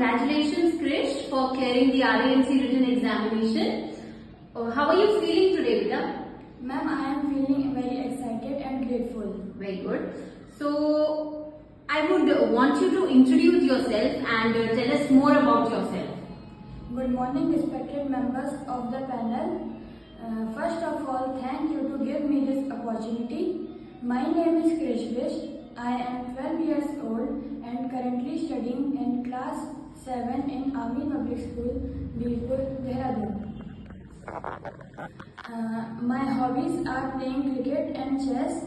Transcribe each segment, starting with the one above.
congratulations Krish for clearing the RAMC written examination. How are you feeling today, Beta? Ma'am, I am feeling very excited and grateful. Very good. So, I would want you to introduce yourself and tell us more about yourself. Good morning, respected members of the panel. First of all, thank you to give me this opportunity. My name is Krish Bish. I am 12 years old and currently studying in class 7 in Army Public School, Bilpur, Dehradun. My hobbies are playing cricket and chess.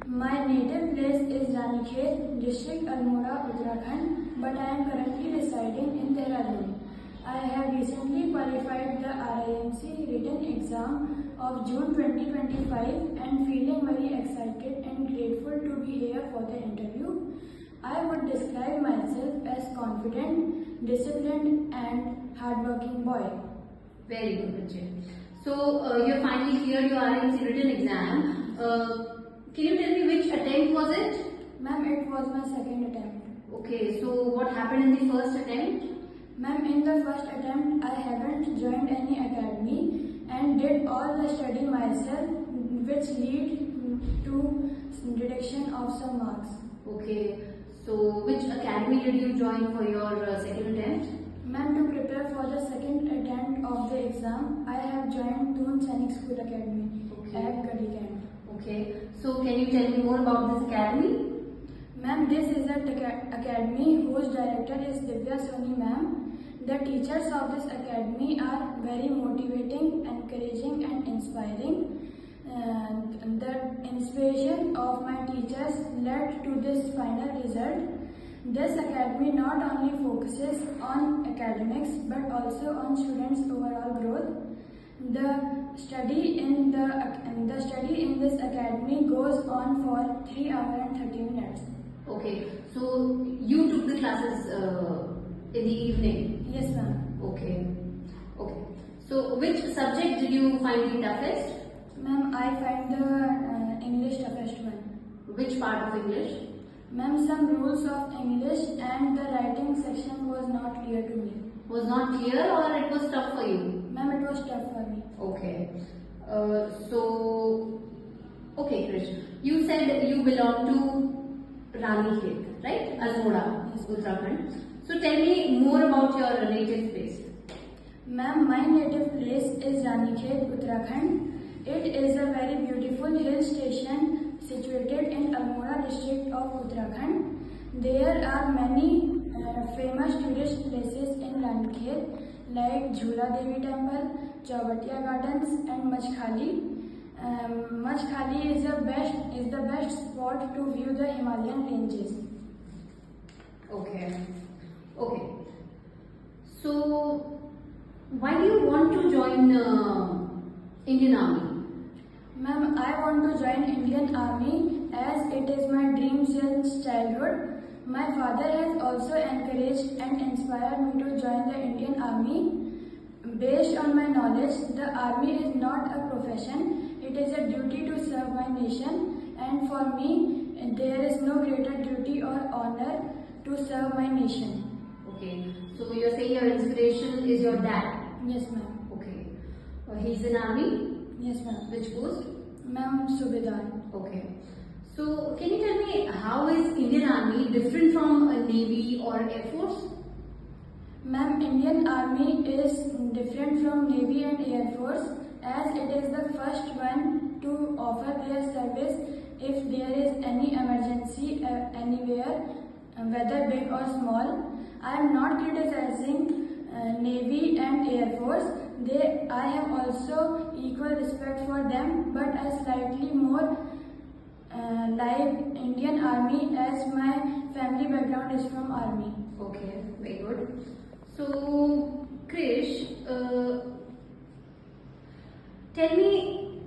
My native place is Ranikhet, district Almora, Uttarakhand, but I am currently residing in Dehradun. I have recently qualified the RIMC written exam of June 2025 and feeling very excited and grateful to be here for the interview. I would describe myself as confident, disciplined and hardworking boy. Very good, Vijay. So, you finally cleared your RAMC written exam. Can you tell me which attempt was it? Ma'am, it was my second attempt. Okay, so what happened in the first attempt? Ma'am, in the first attempt, I haven't joined any academy and did all the study myself, which lead to deduction of some marks. Okay, so which academy did you join for your second attempt? Ma'am, to prepare for the second attempt of the exam, I have joined Toon Sainik School Academy at Gadigand. Okay, so can you tell me more about this academy? Ma'am, this is an academy whose director is Divya Soni ma'am. The teachers of this academy are very motivating, encouraging and inspiring. The inspiration of my teachers led to this final result. This academy not only focuses on academics but also on students' overall growth. The study in this academy goes on for 3 hours and 30 minutes. Okay, so you took the classes in the evening? Yes, ma'am. Okay. Okay. So which subject did you find the toughest? Ma'am, I find the English toughest one. Which part of English? Ma'am, some rules of English and the writing section was not clear to me. Was not clear or it was tough for you? Ma'am, it was tough for me. Okay. Okay, Krish. You said you belong to Ranikhet, right? Almora, Yes. Uttarakhand. So tell me more about your native place. Ma'am, my native place is Ranikhet, Uttarakhand. It is a very beautiful hill station situated in Almora district of Uttarakhand. There are many famous tourist places in Ranikhet like Jhula Devi Temple, Chowbatia Gardens and Machkhali. Machkhali is the best spot to view the Himalayan ranges. Okay. Okay. So, why do you want to join Indian Army? Ma'am, I want to join Indian Army as it is my dream since childhood. My father has also encouraged and inspired me to join the Indian Army. Based on my knowledge, the army is not a profession, it is a duty to serve my nation, and for me, there is no greater duty or honor to serve my nation. Okay, so you're saying your inspiration is your dad? Yes, ma'am. Okay. He's in army? Yes, ma'am. Which post? Ma'am, Subedar. Okay. So, can you tell me how is Indian Army different from a Navy or Air Force? Ma'am, Indian Army is different from Navy and Air Force as it is the first one to offer their service if there is any emergency anywhere, whether big or small. I am not criticizing Navy and Air Force. I have also equal respect for them, but I slightly more like Indian Army as my family background is from Army. Okay, very good. So, Krish, tell me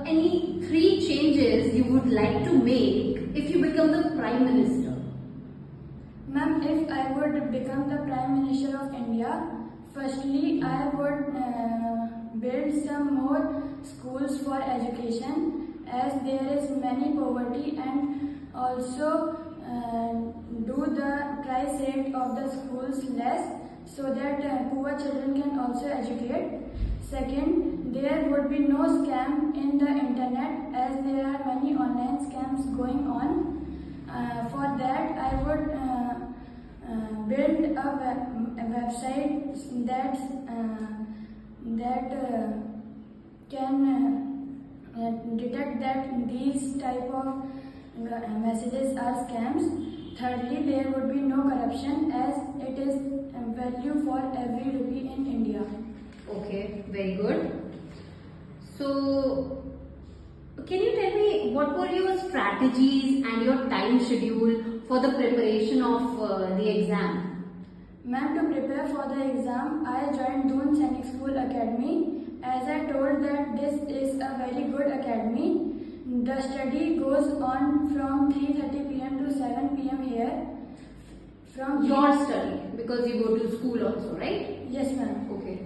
any 3 changes you would like to make if you become the Prime Minister. Ma'am, if I would become the Prime Minister of India, firstly I would build some more schools for education as there is many poverty and also do the tri-state of the schools less so that poor children can also educate. Second, there would be no scam in the internet as there are many online scams going on. For that, I would build a website that can detect that these type of messages are scams. Thirdly, there would be no corruption as it is value for every rupee in India. Okay, very good. So, can you tell me what were your strategies and your time schedule for the preparation of the exam? Ma'am, to prepare for the exam, I joined Doon Sainik School Academy. As I told that this is a very good academy. The study goes on from 3:30 p.m. to 7 p.m. here. From Your study, because you go to school also, right? Yes, ma'am. Okay.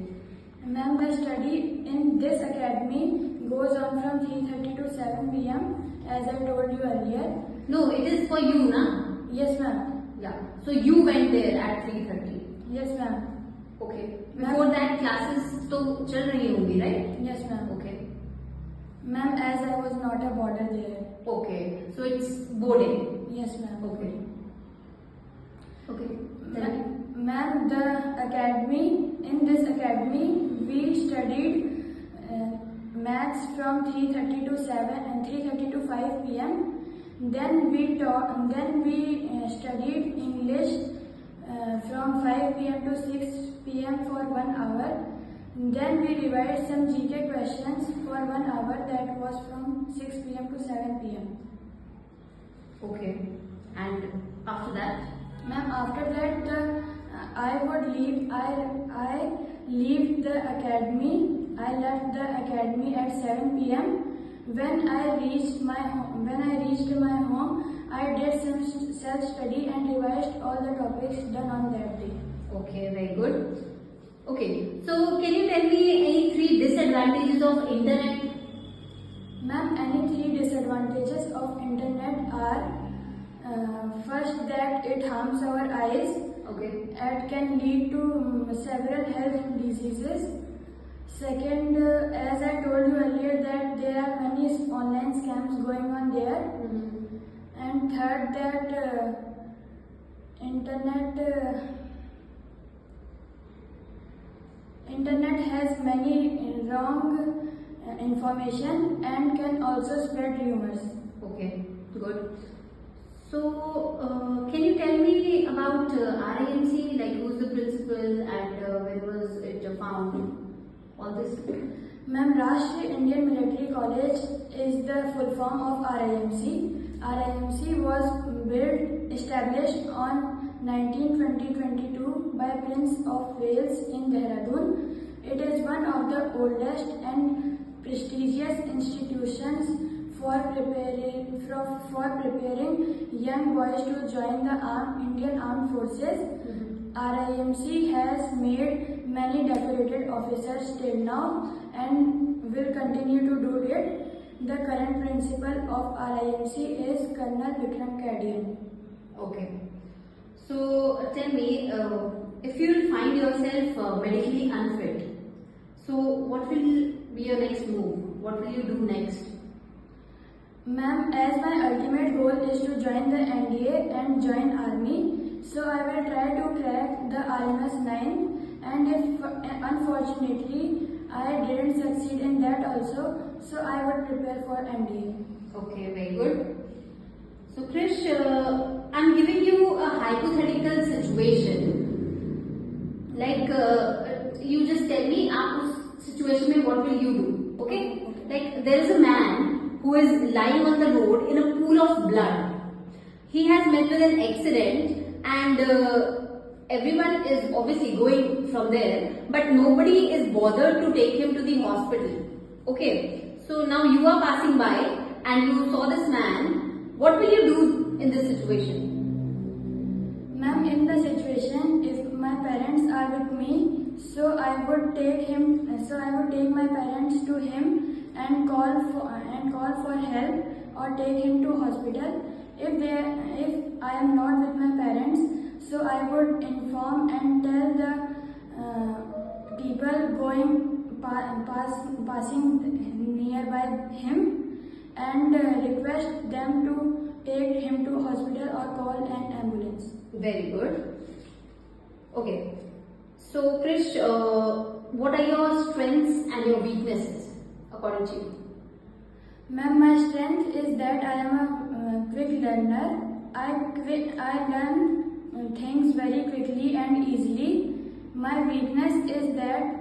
Ma'am, the study in this academy goes on from 3:30 to 7 p.m. as I told you earlier. No, it is for you, na? Yes, ma'am. Yeah. So you went there at 3:30. Yes, ma'am. Okay. Before that, classes तो चल रही होंगी, right? Yes, ma'am. Okay. Ma'am, as I was not a boarder there. Okay. So it's boarding. Yes, ma'am. Okay. Okay. Ma'am, the academy, in this academy, we studied maths from 3:30 to 7 and 3:30 to 5 p.m. Then we studied English from 5 p.m. to 6 p.m. for 1 hour. Then we revised some GK questions for 1 hour, that was from 6 p.m. to 7 p.m. Okay. And after that? Ma'am, after that I leave the academy. I left the academy at 7 p.m. When I reached my home, I did some self-study and revised all the topics done on that day. Okay, very good. Okay, so can you tell me any 3 disadvantages of internet? Ma'am, any 3 disadvantages of internet are first, that it harms our eyes. Okay. It can lead to several health diseases. Second, as I told you earlier, that there are many online scams going on there. And third, that internet has many wrong information and can also spread rumors. Okay, good. So, can you tell me about RIMC, like who's the principal and when was it found? All this? Ma'am, Rashtriya Indian Military College is the full form of RIMC. RIMC was established on 1922 by Prince of Wales in Dehradun. It is one of the oldest and prestigious institutions for preparing young boys to join the Indian Armed Forces. RIMC has made many decorated officers till now and will continue to do it. The current principal of RIMC is Colonel Vikram Kadian. Okay. So tell me, if you will find yourself medically unfit, so what will be your next move? What will you do next? Ma'am, as my ultimate goal is to join the NDA and join army, so I will try to crack the RMS 9, and if unfortunately I didn't succeed in that also, so I would prepare for NDA. Okay, very good. So Krish, I'm giving you a hypothetical situation. Like you just tell me, आप उस situation में what will you do? Okay? Like there is a man who is lying on the road in a pool of blood. He has met with an accident and everyone is obviously going from there, but nobody is bothered to take him to the hospital. Okay, so now you are passing by and you saw this man. What will you do in this situation? Ma'am, in the situation, if my parents are with me, so I would take my parents to him and call for help or take him to hospital. If I am not with my parents, so I would inform and tell the people passing nearby him, and request them to take him to hospital or call an ambulance. Very good. Okay. So Krish, what are your strengths and your weaknesses according to you? Ma'am, my strength is that I am a quick learner. I learn things very quickly and easily. My weakness is that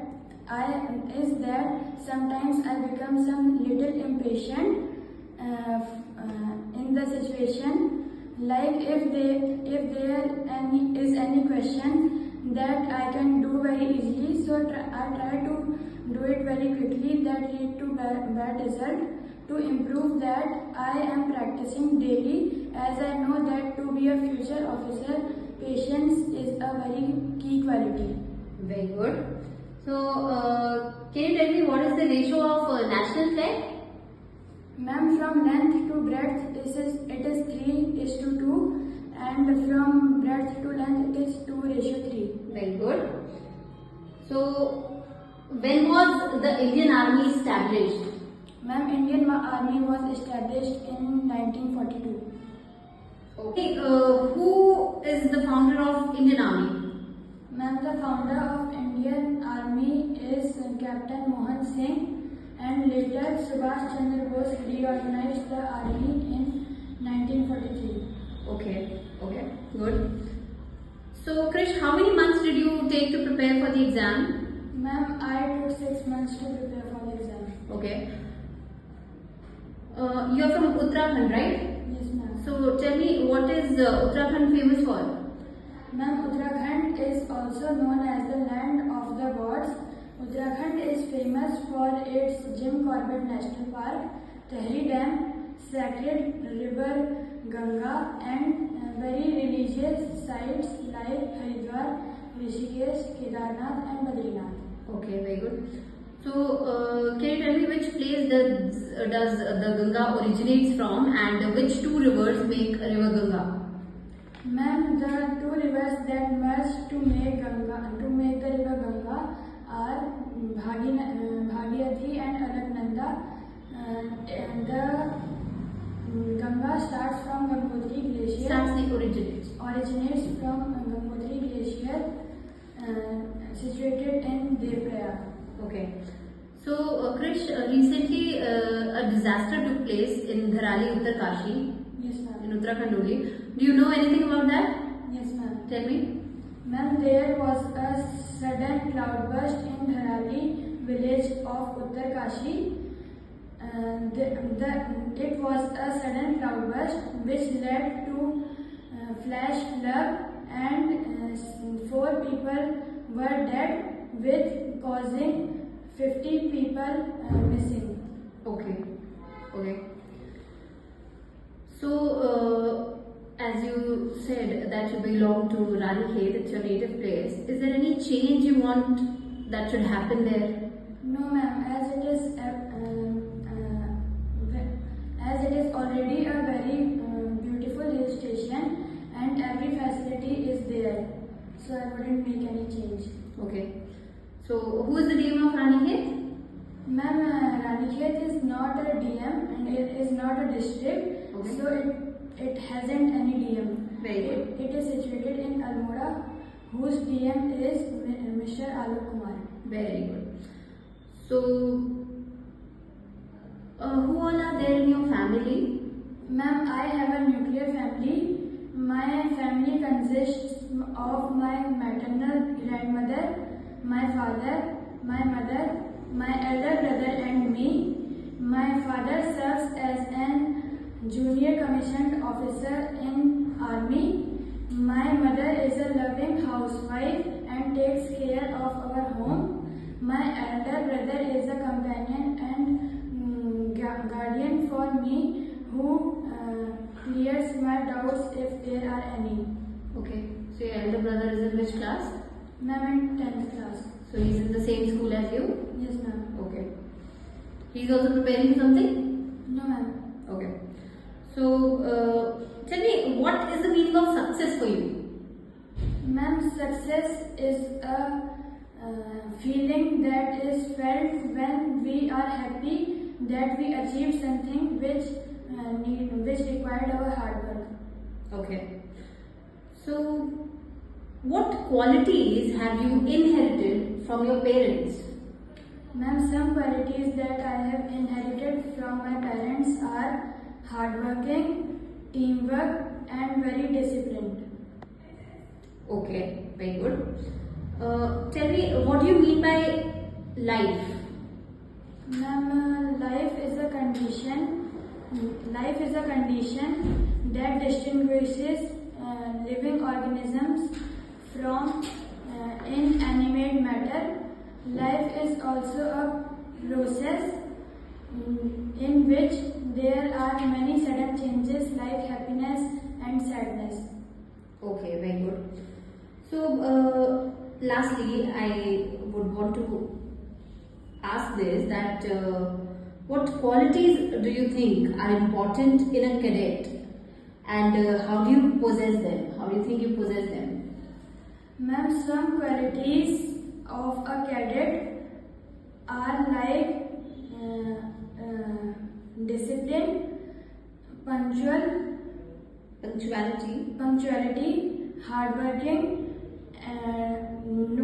sometimes I become some little impatient in the situation. Like if there is any question that I can do very easily, so I try to do it very quickly. That lead to bad result. To improve that, I am practicing daily, as I know that to be a future officer, patience is a very key quality. Very good. So, can you tell me what is the ratio of national flag? Ma'am, from length to breadth, it is 3:2, and from breadth to length it is 2:3. Very good. So, when was the Indian Army established? Ma'am, Indian Army was established in 1942. Okay. Who is the founder of Indian Army? Ma'am, the founder of Indian Army is Captain Mohan Singh, and later Subhash Chandra Bose reorganized the army in 1943. Okay, good. So, Krish, how many months did you take to prepare for the exam? Ma'am, I took 6 months to prepare for the exam. Okay. You are from Uttarakhand, right? Yes, ma'am. So, tell me, what is Uttarakhand famous for? Ma'am, Uttarakhand is also known as the land of the gods. Uttarakhand is famous for its Jim Corbett National Park, Tehri Dam, sacred river Ganga, and very religious sites like Haridwar, Rishikesh, Kedarnath, and Badrinath. Okay, very good. So, can you tell me which place does the Ganga originates from, and which two rivers make River Ganga? Ma'am, the two rivers that merge to make the river Ganga are Bhagirathi and Alaknanda. And the Ganga starts from Gangotri Glacier. Originates from Gangotri Glacier, situated in Devprayag. Okay. So, Krish, recently a disaster took place in Dharali, Uttarkashi, Yes, ma'am. in Uttarakhand only. Do you know anything about that? Yes, ma'am. Tell me. Ma'am, there was a sudden cloudburst in Dharali village of Uttarkashi. It was a sudden cloudburst which led to flash flood, and 4 people were dead, with causing 50 people missing. Okay. So, as you said that you belong to Ranikhet, it's your native place. Is there any change you want that should happen there? No, ma'am. As it is already a very beautiful hill station, and every facility is there, so I wouldn't make any change. Okay. So, who is the DM of Ranikhet? Ma'am, Ranikhet is not a DM and it is not a district, Okay. so it hasn't any DM. Very good. It is situated in Almora, whose DM is Mr. Alok Kumar. Very good. So, who all are there in your family? Ma'am, I have a nuclear family. My family consists of my maternal grandmother, my father, my mother, my elder brother, and me. My father serves as an junior commissioned officer in army. My mother is a loving housewife and takes care of our home. My elder brother is a companion and guardian for me, who clears my doubts if there are any. Okay. So, your elder brother is in which class? Ma'am, in 10th class. So, he's in the same school as you? Yes, ma'am. Okay. He's also preparing for something? No, ma'am. Okay. So, tell me, what is the meaning of success for you? Ma'am, success is a feeling that is felt when we are happy that we achieved something which required our hard work. Okay. So, what qualities have you inherited from your parents? Ma'am, some qualities that I have inherited from my parents are hardworking, teamwork, and very disciplined. Okay, very good. Tell me, what do you mean by life? Ma'am, life is a condition that distinguishes living organisms from inanimate matter. Life is also a process in which there are many sudden changes like happiness and sadness. Okay, very good. So, lastly, I would want to ask this that what qualities do you think are important in a cadet, and how do you possess them? How do you think you possess them? Ma'am, some qualities of a cadet are like discipline, punctuality, hardworking,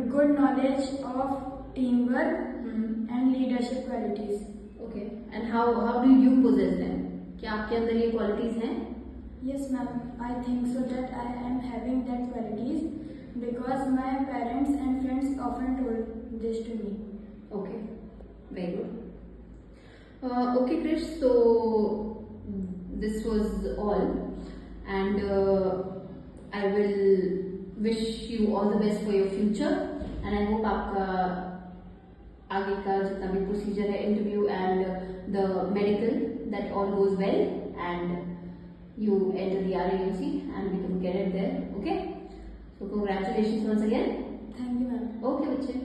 good knowledge of teamwork, and leadership qualities. Okay, and how do you possess them? क्या आपके अंदर ये qualities हैं? Yes, ma'am. I think so that I am having that qualities because my parents and friends often told this to me. Okay, very good. Okay, Krish. So this was all, and I will wish you all the best for your future, and I hope आपका आगे का जितना भी procedure है, interview and the medical, that all goes well, and you enter the RAMC and become cadet there. Okay. So congratulations once again. Thank you, ma'am. Okay, बच्चे.